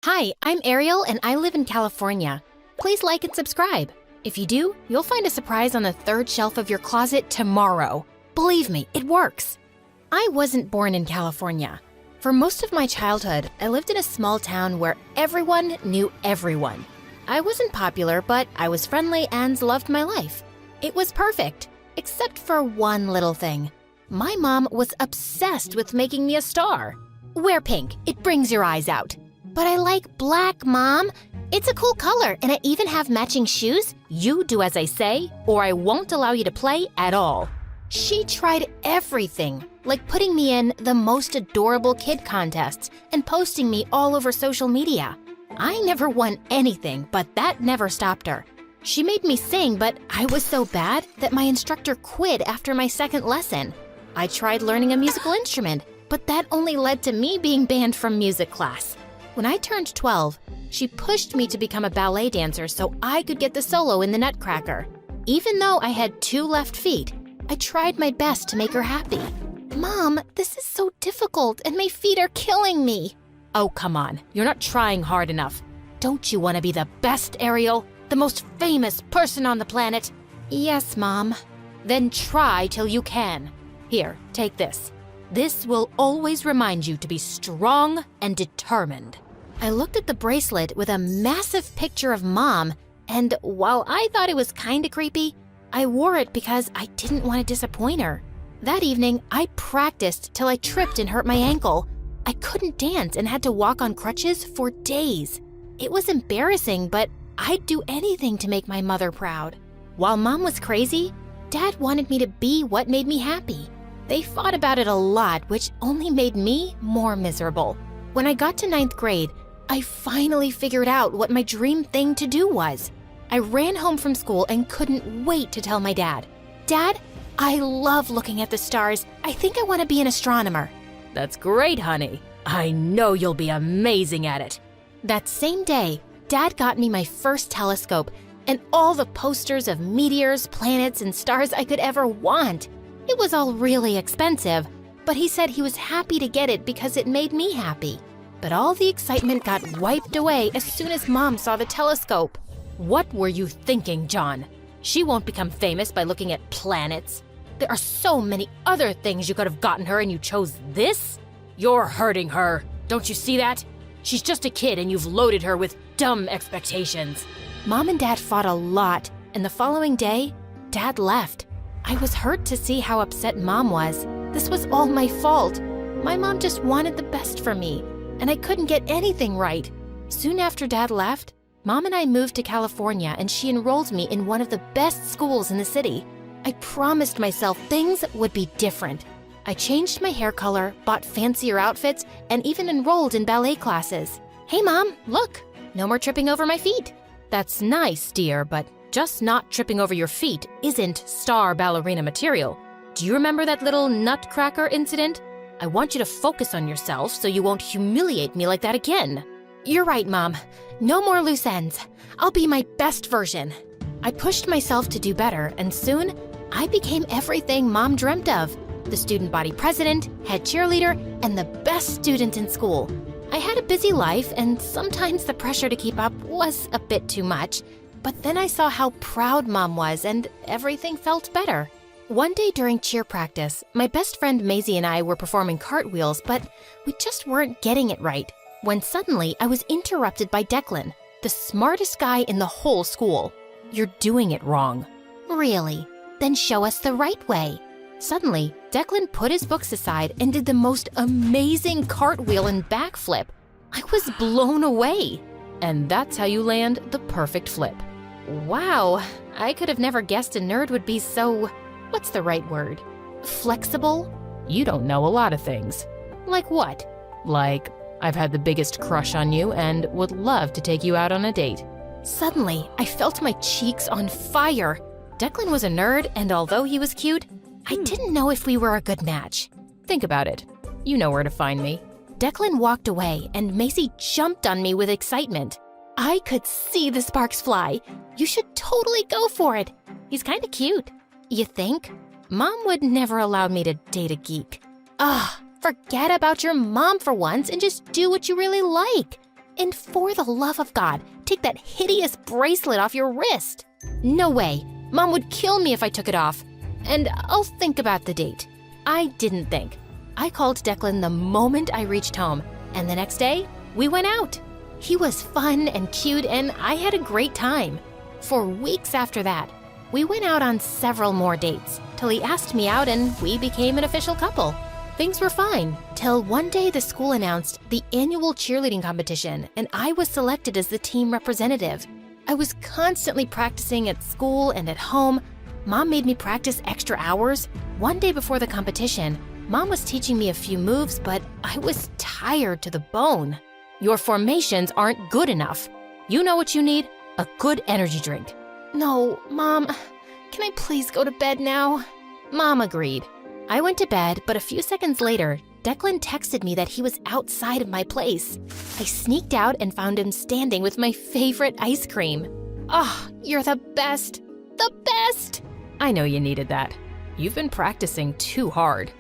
Hi, I'm Ariel and I live in California. Please like and subscribe. If you do, you'll find a surprise on the third shelf of your closet tomorrow. Believe me, it works. I wasn't born in California. For most of my childhood, I lived in a small town where everyone knew everyone. I wasn't popular, but I was friendly and loved my life. It was perfect, except for one little thing. My mom was obsessed with making me a star. Wear pink, it brings your eyes out. But I like black, Mom. It's a cool color, and I even have matching shoes. You do as I say, or I won't allow you to play at all. She tried everything, like putting me in the most adorable kid contests and posting me all over social media. I never won anything, but that never stopped her. She made me sing, but I was so bad that my instructor quit after my second lesson. I tried learning a musical instrument, but that only led to me being banned from music class. When I turned 12, she pushed me to become a ballet dancer so I could get the solo in the Nutcracker. Even though I had 2 left feet, I tried my best to make her happy. Mom, this is so difficult and my feet are killing me. Oh, come on. You're not trying hard enough. Don't you want to be the best, Ariel? The most famous person on the planet? Yes, Mom. Then try till you can. Here, take this. This will always remind you to be strong and determined. I looked at the bracelet with a massive picture of Mom, and while I thought it was kinda creepy, I wore it because I didn't want to disappoint her. That evening, I practiced till I tripped and hurt my ankle. I couldn't dance and had to walk on crutches for days. It was embarrassing, but I'd do anything to make my mother proud. While Mom was crazy, Dad wanted me to be what made me happy. They fought about it a lot, which only made me more miserable. When I got to 9th grade, I finally figured out what my dream thing to do was. I ran home from school and couldn't wait to tell my dad. Dad, I love looking at the stars. I think I want to be an astronomer. That's great, honey. I know you'll be amazing at it. That same day, Dad got me my first telescope and all the posters of meteors, planets, and stars I could ever want. It was all really expensive, but he said he was happy to get it because it made me happy. But all the excitement got wiped away as soon as Mom saw the telescope. What were you thinking, John? She won't become famous by looking at planets. There are so many other things you could have gotten her and you chose this? You're hurting her. Don't you see that? She's just a kid and you've loaded her with dumb expectations. Mom and Dad fought a lot, and the following day, Dad left. I was hurt to see how upset Mom was. This was all my fault. My mom just wanted the best for me, and I couldn't get anything right. Soon after Dad left, Mom and I moved to California and she enrolled me in one of the best schools in the city. I promised myself things would be different. I changed my hair color, bought fancier outfits, and even enrolled in ballet classes. Hey Mom, look, no more tripping over my feet. That's nice, dear, but just not tripping over your feet isn't star ballerina material. Do you remember that little Nutcracker incident? I want you to focus on yourself so you won't humiliate me like that again. You're right, Mom. No more loose ends. I'll be my best version. I pushed myself to do better, and soon I became everything Mom dreamt of. The student body president, head cheerleader, and the best student in school. I had a busy life, and sometimes the pressure to keep up was a bit too much. But then I saw how proud Mom was, and everything felt better. One day during cheer practice, my best friend Maisie and I were performing cartwheels, but we just weren't getting it right. When suddenly I was interrupted by Declan, the smartest guy in the whole school. You're doing it wrong. Really? Then show us the right way. Suddenly, Declan put his books aside and did the most amazing cartwheel and backflip. I was blown away. And that's how you land the perfect flip. Wow, I could have never guessed a nerd would be so, what's the right word? Flexible? You don't know a lot of things. Like what? Like, I've had the biggest crush on you and would love to take you out on a date. Suddenly, I felt my cheeks on fire. Declan was a nerd, and although he was cute, I didn't know if we were a good match. Think about it. You know where to find me. Declan walked away, and Macy jumped on me with excitement. I could see the sparks fly. You should totally go for it. He's kinda cute. You think? Mom would never allow me to date a geek. Forget about your mom for once and just do what you really like. And for the love of God, take that hideous bracelet off your wrist. No way. Mom would kill me if I took it off. And I'll think about the date. I didn't think. I called Declan the moment I reached home, and the next day, we went out. He was fun and cute, and I had a great time. For weeks after that, we went out on several more dates, till he asked me out and we became an official couple. Things were fine, till one day the school announced the annual cheerleading competition, and I was selected as the team representative. I was constantly practicing at school and at home. Mom made me practice extra hours. One day before the competition, Mom was teaching me a few moves, but I was tired to the bone. Your formations aren't good enough. You know what you need? A good energy drink. No, Mom, can I please go to bed now? Mom agreed. I went to bed, but a few seconds later, Declan texted me that he was outside of my place. I sneaked out and found him standing with my favorite ice cream. Oh, you're the best. The best! I know you needed that. You've been practicing too hard.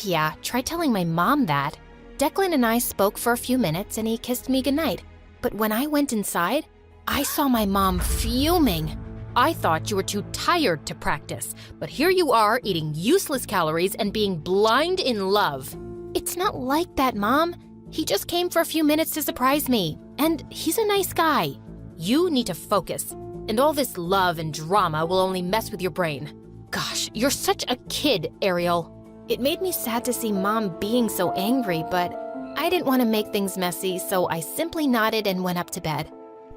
Yeah, try telling my mom that. Declan and I spoke for a few minutes and he kissed me goodnight. But when I went inside, I saw my mom fuming. I thought you were too tired to practice, but here you are eating useless calories and being blind in love. It's not like that, Mom. He just came for a few minutes to surprise me, and he's a nice guy. You need to focus, and all this love and drama will only mess with your brain. Gosh, you're such a kid, Ariel. It made me sad to see Mom being so angry, but I didn't want to make things messy, so I simply nodded and went up to bed.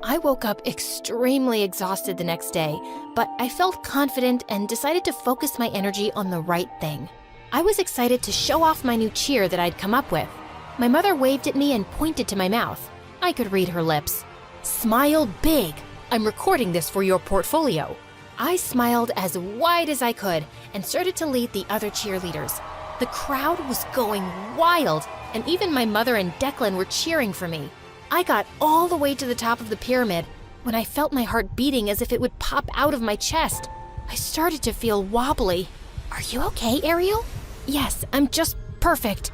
I woke up extremely exhausted the next day, but I felt confident and decided to focus my energy on the right thing. I was excited to show off my new cheer that I'd come up with. My mother waved at me and pointed to my mouth. I could read her lips. Smile big. I'm recording this for your portfolio. I smiled as wide as I could and started to lead the other cheerleaders. The crowd was going wild, and even my mother and Declan were cheering for me. I got all the way to the top of the pyramid when I felt my heart beating as if it would pop out of my chest. I started to feel wobbly. Are you okay, Ariel? Yes, I'm just perfect.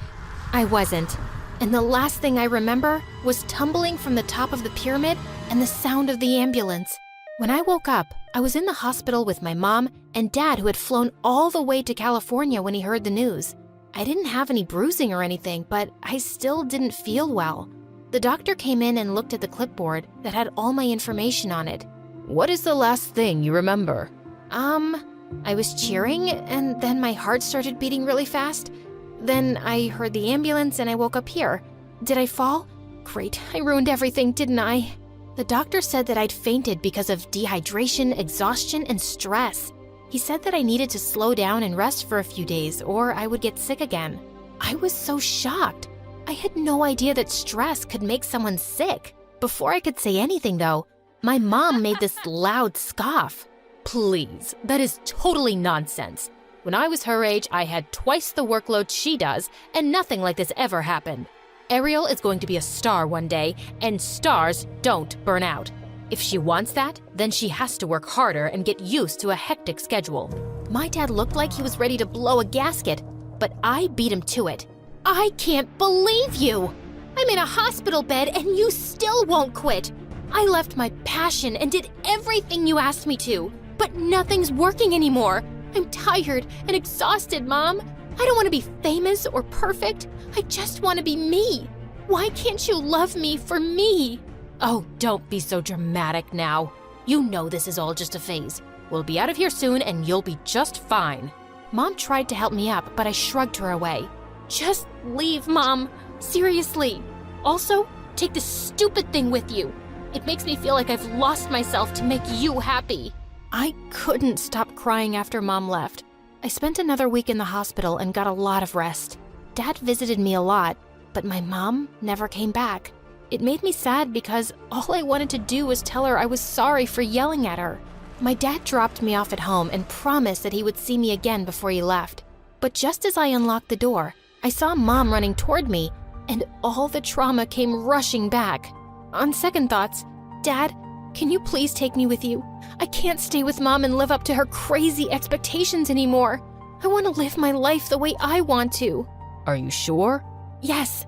I wasn't. And the last thing I remember was tumbling from the top of the pyramid and the sound of the ambulance. When I woke up, I was in the hospital with my mom and dad, who had flown all the way to California when he heard the news. I didn't have any bruising or anything, but I still didn't feel well. The doctor came in and looked at the clipboard that had all my information on it. What is the last thing you remember? I was cheering, and then my heart started beating really fast. Then I heard the ambulance and I woke up here. Did I fall? Great, I ruined everything, didn't I? The doctor said that I'd fainted because of dehydration, exhaustion, and stress. He said that I needed to slow down and rest for a few days or I would get sick again. I was so shocked. I had no idea that stress could make someone sick. Before I could say anything, though, my mom made this loud scoff. Please, that is totally nonsense. When I was her age, I had twice the workload she does, and nothing like this ever happened. Ariel is going to be a star one day, and stars don't burn out. If she wants that, then she has to work harder and get used to a hectic schedule. My dad looked like he was ready to blow a gasket, but I beat him to it. I can't believe you! I'm in a hospital bed and you still won't quit. I left my passion and did everything you asked me to, but nothing's working anymore. I'm tired and exhausted, Mom. I don't want to be famous or perfect. I just want to be me. Why can't you love me for me? Oh, don't be so dramatic now. You know this is all just a phase. We'll be out of here soon and you'll be just fine. Mom tried to help me up, but I shrugged her away. Just leave, Mom. Seriously. Also, take this stupid thing with you. It makes me feel like I've lost myself to make you happy. I couldn't stop crying after Mom left. I spent another week in the hospital and got a lot of rest. Dad visited me a lot, but my mom never came back. It made me sad because all I wanted to do was tell her I was sorry for yelling at her. My dad dropped me off at home and promised that he would see me again before he left. But just as I unlocked the door, I saw Mom running toward me, and all the trauma came rushing back. On second thoughts, Dad, can you please take me with you? I can't stay with Mom and live up to her crazy expectations anymore. I want to live my life the way I want to. Are you sure? Yes.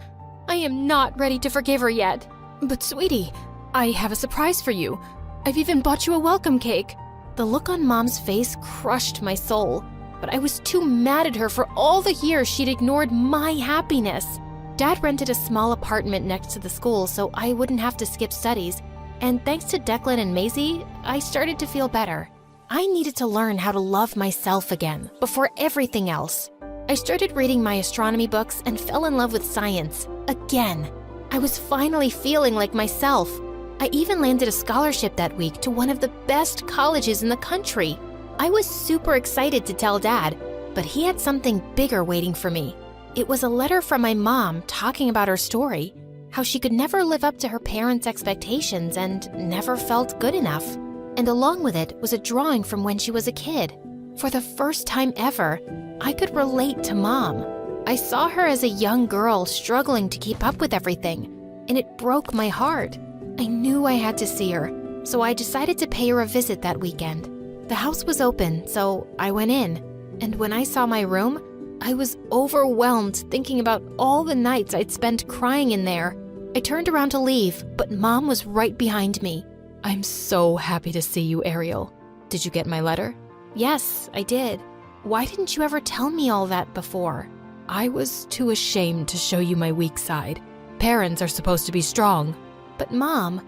I am not ready to forgive her yet. But sweetie, I have a surprise for you. I've even bought you a welcome cake. The look on Mom's face crushed my soul, but I was too mad at her for all the years she'd ignored my happiness. Dad rented a small apartment next to the school so I wouldn't have to skip studies, and thanks to Declan and Maisie, I started to feel better. I needed to learn how to love myself again before everything else. I started reading my astronomy books and fell in love with science again. I was finally feeling like myself. I even landed a scholarship that week to one of the best colleges in the country. I was super excited to tell Dad, but he had something bigger waiting for me. It was a letter from my mom talking about her story, how she could never live up to her parents' expectations and never felt good enough. And along with it was a drawing from when she was a kid. For the first time ever, I could relate to Mom. I saw her as a young girl struggling to keep up with everything, and it broke my heart. I knew I had to see her, so I decided to pay her a visit that weekend. The house was open, so I went in, and when I saw my room, I was overwhelmed thinking about all the nights I'd spent crying in there. I turned around to leave, but Mom was right behind me. "I'm so happy to see you, Ariel. Did you get my letter?" "Yes, I did. Why didn't you ever tell me all that before?" "I was too ashamed to show you my weak side. Parents are supposed to be strong." "But Mom,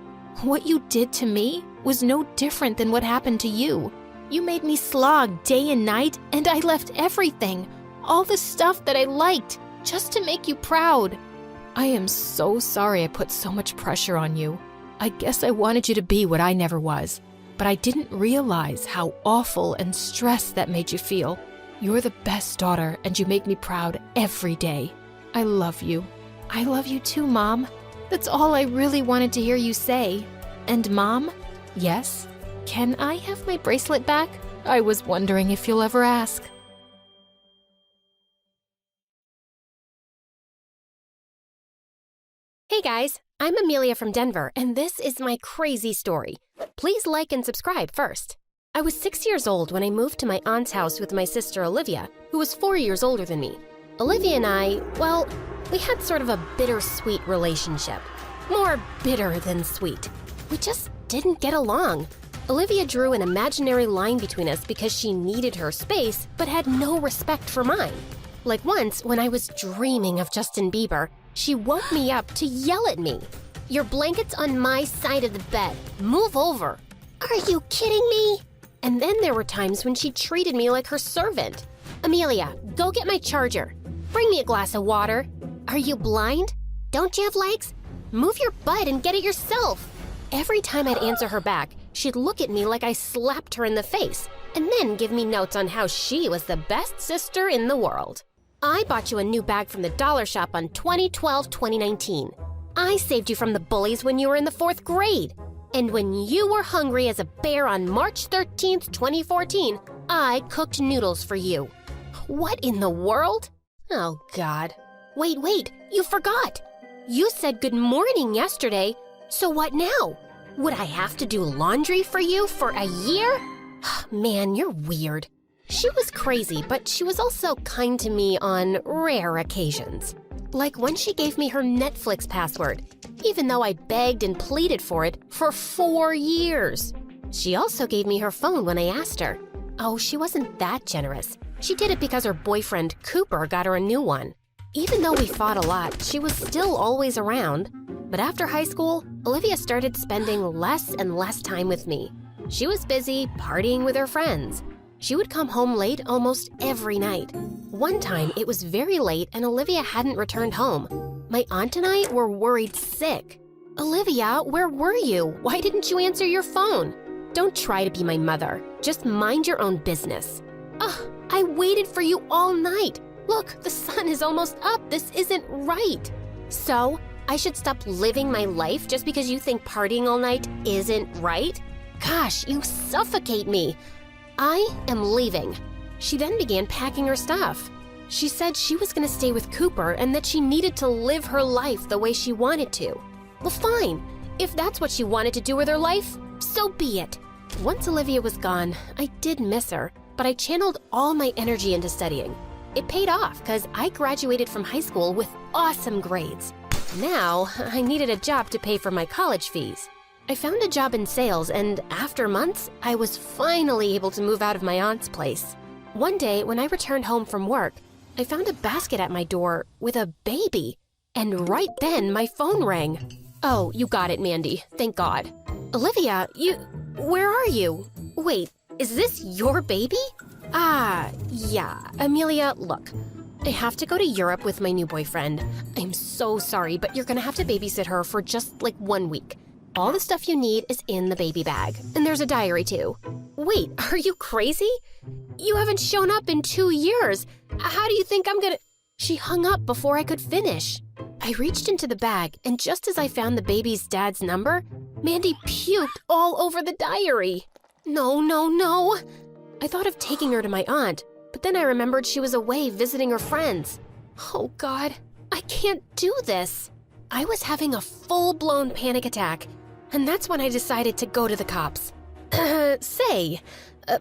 what you did to me was no different than what happened to you. You made me slog day and night, and I left everything, all the stuff that I liked, just to make you proud." "I am so sorry I put so much pressure on you. I guess I wanted you to be what I never was, but I didn't realize how awful and stressed that made you feel. You're the best daughter, and you make me proud every day. I love you." "I love you too, Mom. That's all I really wanted to hear you say. And Mom?" "Yes? Can I have my bracelet back? I was wondering if you'll ever ask." Hey guys, I'm Amelia from Denver, and this is my crazy story. Please like and subscribe first. I was 6 years old when I moved to my aunt's house with my sister Olivia, who was 4 years older than me. Olivia and I, well, we had sort of a bittersweet relationship. More bitter than sweet. We just didn't get along. Olivia drew an imaginary line between us because she needed her space, but had no respect for mine. Like once, when I was dreaming of Justin Bieber, she woke me up to yell at me. "Your blanket's on my side of the bed. Move over." "Are you kidding me?" And then there were times when she treated me like her servant. "Amelia, go get my charger. Bring me a glass of water. Are you blind? Don't you have legs? Move your butt and get it yourself." Every time I'd answer her back, she'd look at me like I slapped her in the face, and then give me notes on how she was the best sister in the world. "I bought you a new bag from the dollar shop on 2012-2019. I saved you from the bullies when you were in the 4th grade. And when you were hungry as a bear on March 13th, 2014, I cooked noodles for you." What in the world? Oh, God. Wait, you forgot. You said good morning yesterday, so what now? Would I have to do laundry for you for a year? Man, you're weird. She was crazy, but she was also kind to me on rare occasions. Like when she gave me her Netflix password, even though I begged and pleaded for it for 4 years. She also gave me her phone when I asked her. Oh, she wasn't that generous. She did it because her boyfriend, Cooper, got her a new one. Even though we fought a lot, she was still always around. But after high school, Olivia started spending less and less time with me. She was busy partying with her friends. She would come home late almost every night. One time, it was very late and Olivia hadn't returned home. My aunt and I were worried sick. "Olivia, where were you? Why didn't you answer your phone?" "Don't try to be my mother. Just mind your own business." "Ugh, I waited for you all night. Look, the sun is almost up. This isn't right." "So, I should stop living my life just because you think partying all night isn't right? Gosh, you suffocate me. I am leaving." She then began packing her stuff. She said she was going to stay with Cooper and that she needed to live her life the way she wanted to. Well, fine. If that's what she wanted to do with her life, so be it. Once Olivia was gone, I did miss her, but I channeled all my energy into studying. It paid off because I graduated from high school with awesome grades. Now, I needed a job to pay for my college fees. I found a job in sales, and after months, I was finally able to move out of my aunt's place. One day, when I returned home from work, I found a basket at my door with a baby. And right then, my phone rang. Oh, you got it, Mandy. Thank God. Olivia, where are you? Wait, is this your baby? Yeah. Amelia, look. I have to go to Europe with my new boyfriend. I'm so sorry, but you're gonna have to babysit her for just like 1 week. All the stuff you need is in the baby bag, and there's a diary too. Wait, are you crazy? You haven't shown up in 2 years. How do you think I'm gonna— She hung up before I could finish. I reached into the bag, and just as I found the baby's dad's number, Mandy puked all over the diary. No. I thought of taking her to my aunt, but then I remembered she was away visiting her friends. Oh God, I can't do this. I was having a full-blown panic attack, and that's when I decided to go to the cops.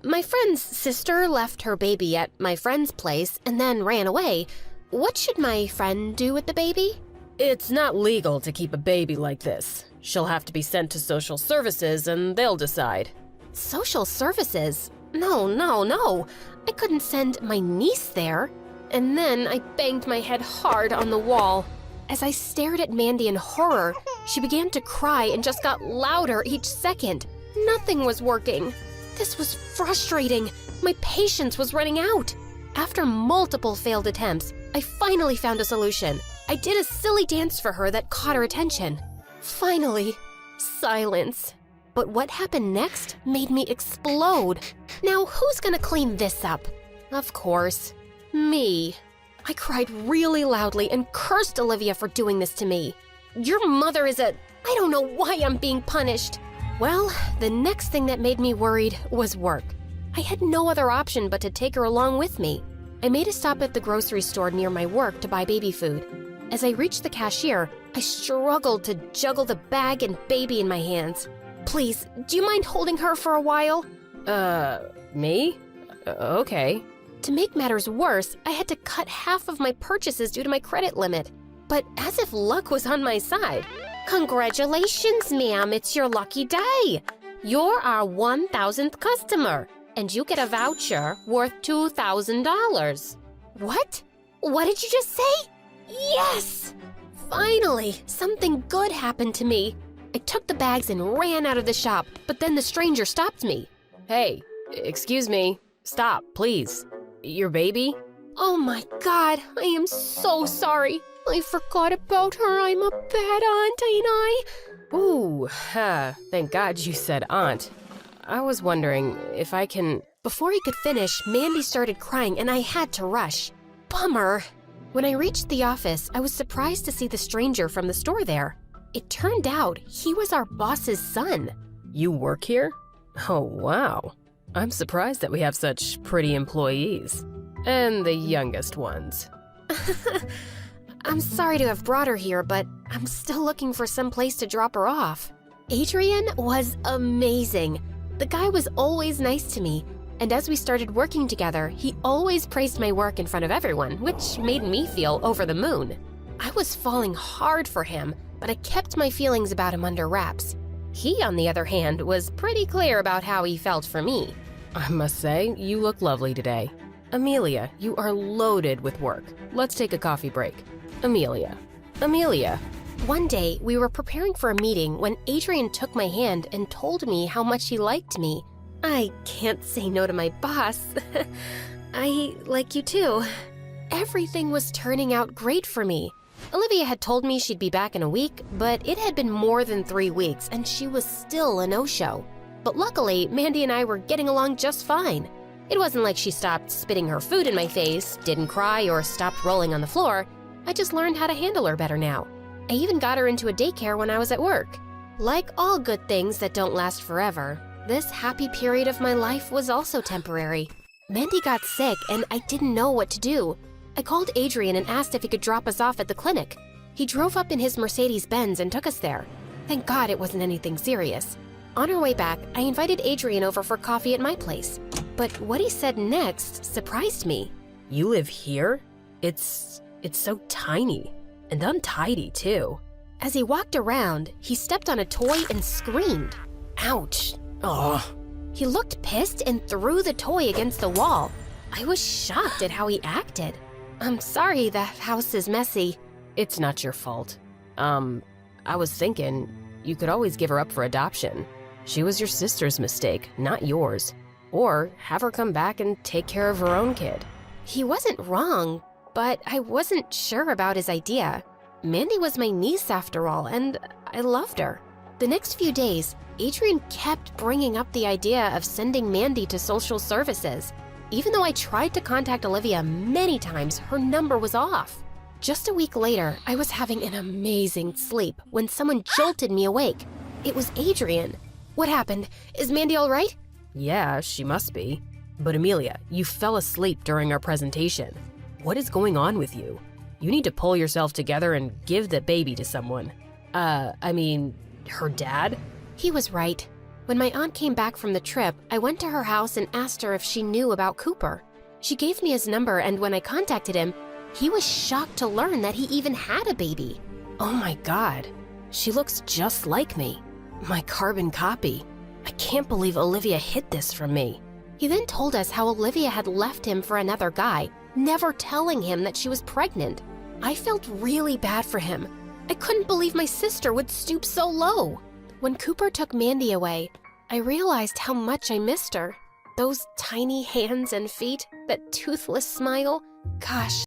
My friend's sister left her baby at my friend's place and then ran away. What should my friend do with the baby? It's not legal to keep a baby like this. She'll have to be sent to social services and they'll decide. Social services? No. I couldn't send my niece there. And then I banged my head hard on the wall. As I stared at Mandy in horror, she began to cry and just got louder each second. Nothing was working. This was frustrating. My patience was running out. After multiple failed attempts, I finally found a solution. I did a silly dance for her that caught her attention. Finally, silence. But what happened next made me explode. Now, who's gonna clean this up? Of course, me. I cried really loudly and cursed Olivia for doing this to me. Your mother is I don't know why I'm being punished. Well, the next thing that made me worried was work. I had no other option but to take her along with me. I made a stop at the grocery store near my work to buy baby food. As I reached the cashier, I struggled to juggle the bag and baby in my hands. Please, do you mind holding her for a while? Me? Okay. To make matters worse, I had to cut half of my purchases due to my credit limit. But as if luck was on my side. Congratulations, ma'am, it's your lucky day. You're our 1,000th customer, and you get a voucher worth $2,000. What? What did you just say? Yes! Finally, something good happened to me. I took the bags and ran out of the shop, but then the stranger stopped me. Hey, excuse me. Stop, please. Your baby? Oh my God, I am so sorry. I forgot about her. I'm a bad aunt, ain't I? Ooh, thank God you said aunt. I was wondering if I can— Before he could finish, Mandy started crying and I had to rush. Bummer. When I reached the office, I was surprised to see the stranger from the store there. It turned out he was our boss's son. You work here? Oh, wow. I'm surprised that we have such pretty employees. And the youngest ones. I'm sorry to have brought her here, but I'm still looking for some place to drop her off. Adrian was amazing. The guy was always nice to me, and as we started working together, he always praised my work in front of everyone, which made me feel over the moon. I was falling hard for him, but I kept my feelings about him under wraps. He, on the other hand, was pretty clear about how he felt for me. I must say, you look lovely today. Amelia, you are loaded with work. Let's take a coffee break. Amelia. One day, we were preparing for a meeting when Adrian took my hand and told me how much he liked me. I can't say no to my boss. I like you too. Everything was turning out great for me. Olivia had told me she'd be back in a week, but it had been more than 3 weeks and she was still a no-show. But luckily, Mandy and I were getting along just fine. It wasn't like she stopped spitting her food in my face, didn't cry, or stopped rolling on the floor. I just learned how to handle her better now. I even got her into a daycare when I was at work. Like all good things that don't last forever, this happy period of my life was also temporary. Mandy got sick and I didn't know what to do. I called Adrian and asked if he could drop us off at the clinic. He drove up in his Mercedes-Benz and took us there. Thank God it wasn't anything serious. On our way back, I invited Adrian over for coffee at my place. But what he said next surprised me. You live here? It's so tiny. And untidy, too. As he walked around, he stepped on a toy and screamed. Ouch. Ugh. He looked pissed and threw the toy against the wall. I was shocked at how he acted. I'm sorry the house is messy. It's not your fault. I was thinking you could always give her up for adoption. She was your sister's mistake, not yours. Or have her come back and take care of her own kid. He wasn't wrong, but I wasn't sure about his idea. Mandy was my niece after all, and I loved her. The next few days, Adrian kept bringing up the idea of sending Mandy to social services. Even though I tried to contact Olivia many times, her number was off. Just a week later, I was having an amazing sleep when someone jolted me awake. It was Adrian. What happened? Is Mandy all right? Yeah, she must be. But Amelia, you fell asleep during our presentation. What is going on with you? You need to pull yourself together and give the baby to someone. Her dad? He was right. When my aunt came back from the trip, I went to her house and asked her if she knew about Cooper. She gave me his number, and when I contacted him, he was shocked to learn that he even had a baby. Oh my God. She looks just like me. My carbon copy. I can't believe Olivia hid this from me. He then told us how Olivia had left him for another guy, never telling him that she was pregnant. I felt really bad for him. I couldn't believe my sister would stoop so low. When Cooper took Mandy away, I realized how much I missed her. Those tiny hands and feet, that toothless smile. Gosh,